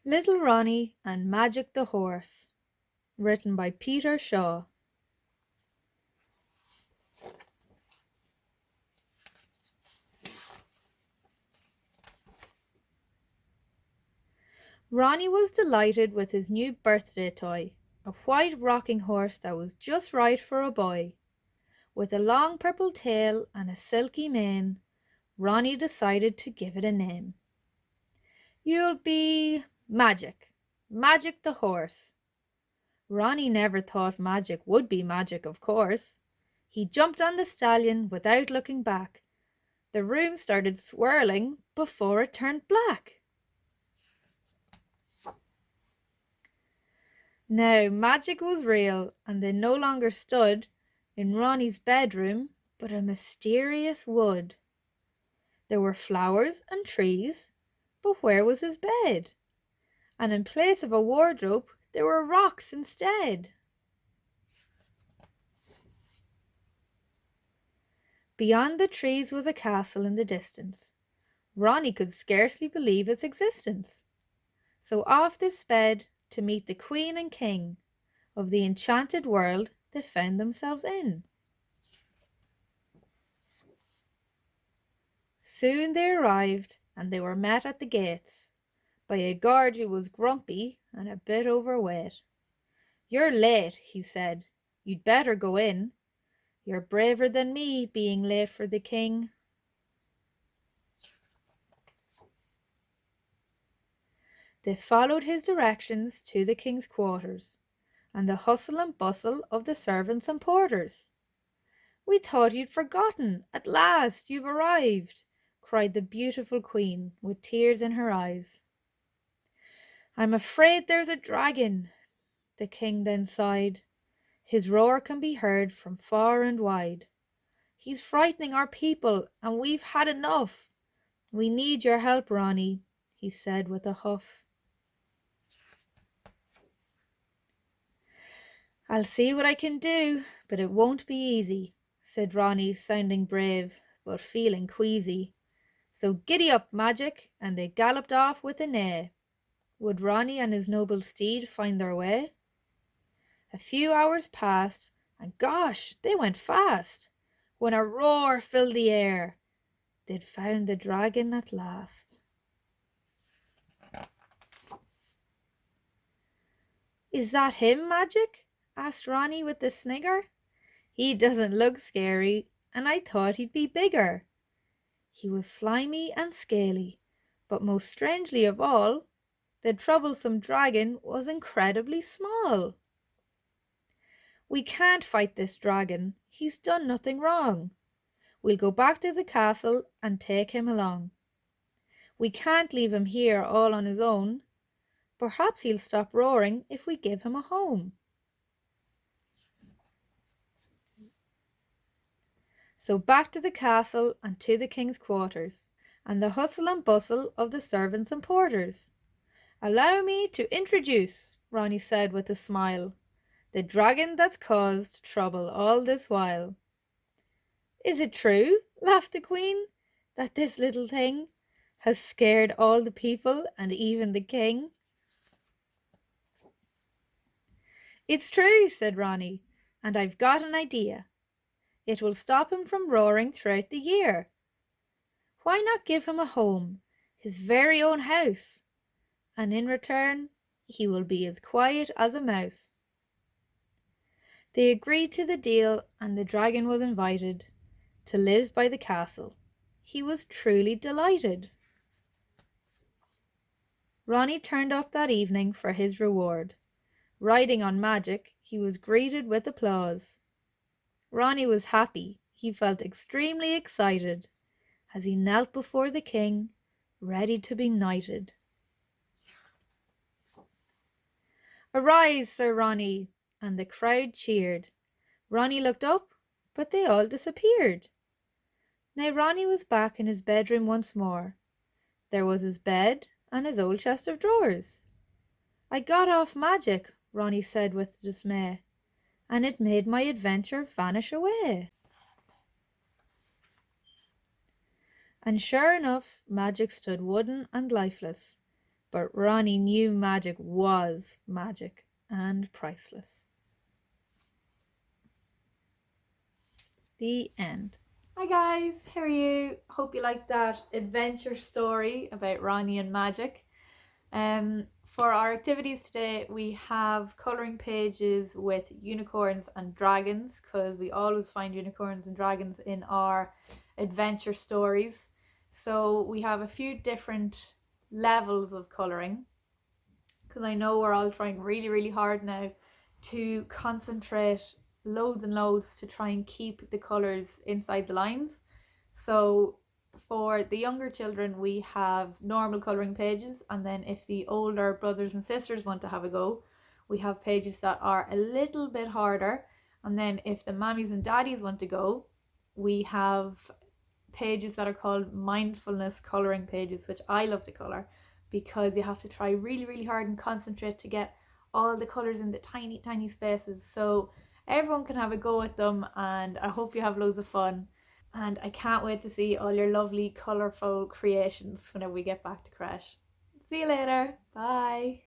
Little Ronnie and Magic the Horse, written by Peter Shaw. Ronnie was delighted with his new birthday toy, a white rocking horse that was just right for a boy. With a long purple tail and a silky mane, Ronnie decided to give it a name. You'll be Magic. Magic the horse. Ronnie never thought magic would be magic, of course. He jumped on the stallion without looking back. The room started swirling before it turned black. Now magic was real, and they no longer stood in Ronnie's bedroom, but a mysterious wood. There were flowers and trees, but where was his bed? And in place of a wardrobe, there were rocks instead. Beyond the trees was a castle in the distance. Ronnie could scarcely believe its existence. So off they sped to meet the Queen and King of the enchanted world they found themselves in. Soon they arrived, and they were met at the gates by a guard who was grumpy and a bit overweight. "You're late," he said. "You'd better go in. You're braver than me, being late for the king." They followed his directions to the king's quarters, and the hustle and bustle of the servants and porters. "We thought you'd forgotten. At last you've arrived," cried the beautiful queen, with tears in her eyes. "I'm afraid there's a dragon," the king then sighed. "His roar can be heard from far and wide. He's frightening our people, and we've had enough. We need your help, Ronnie," he said with a huff. "I'll see what I can do, but it won't be easy," said Ronnie, sounding brave, but feeling queasy. "So giddy up, Magic," and they galloped off with a neigh. Would Ronnie and his noble steed find their way? A few hours passed, and gosh, they went fast, when a roar filled the air. They'd found the dragon at last. "Is that him, Magic?" asked Ronnie with a snigger. "He doesn't look scary, and I thought he'd be bigger." He was slimy and scaly, but most strangely of all, the troublesome dragon was incredibly small. "We can't fight this dragon. He's done nothing wrong. We'll go back to the castle and take him along. We can't leave him here all on his own. Perhaps he'll stop roaring if we give him a home." So back to the castle and to the king's quarters, and the hustle and bustle of the servants and porters. "Allow me to introduce," Ronnie said with a smile, "the dragon that's caused trouble all this while." "Is it true," laughed the queen, "that this little thing has scared all the people and even the king?" "It's true," said Ronnie, "and I've got an idea. It will stop him from roaring throughout the year. Why not give him a home, his very own house, and in return he will be as quiet as a mouse." They agreed to the deal, and the dragon was invited to live by the castle. He was truly delighted. Ronnie turned up that evening for his reward. Riding on Magic, he was greeted with applause. Ronnie was happy. He felt extremely excited as he knelt before the king, ready to be knighted. "Arise, Sir Ronnie!" and the crowd cheered. Ronnie looked up, but they all disappeared. Now Ronnie was back in his bedroom once more. There was his bed and his old chest of drawers. "I got off Magic," Ronnie said with dismay, "and it made my adventure vanish away." And sure enough, Magic stood wooden and lifeless, but Ronnie knew magic was magic and priceless. The end. Hi guys, how are you? Hope you liked that adventure story about Ronnie and magic. For our activities today, we have colouring pages with unicorns and dragons, because we always find unicorns and dragons in our adventure stories. So we have a few different levels of colouring, because I know we're all trying really, really hard now to concentrate loads and loads to try and keep the colours inside the lines. So for the younger children, we have normal colouring pages, and then if the older brothers and sisters want to have a go, we have pages that are a little bit harder. And then if the mammies and daddies want to go, we have pages that are called mindfulness colouring pages, which I love to colour, because you have to try really, really hard and concentrate to get all the colours in the tiny, tiny spaces. So everyone can have a go at them, and I hope you have loads of fun. And I can't wait to see all your lovely, colourful creations whenever we get back to crash. See you later. Bye.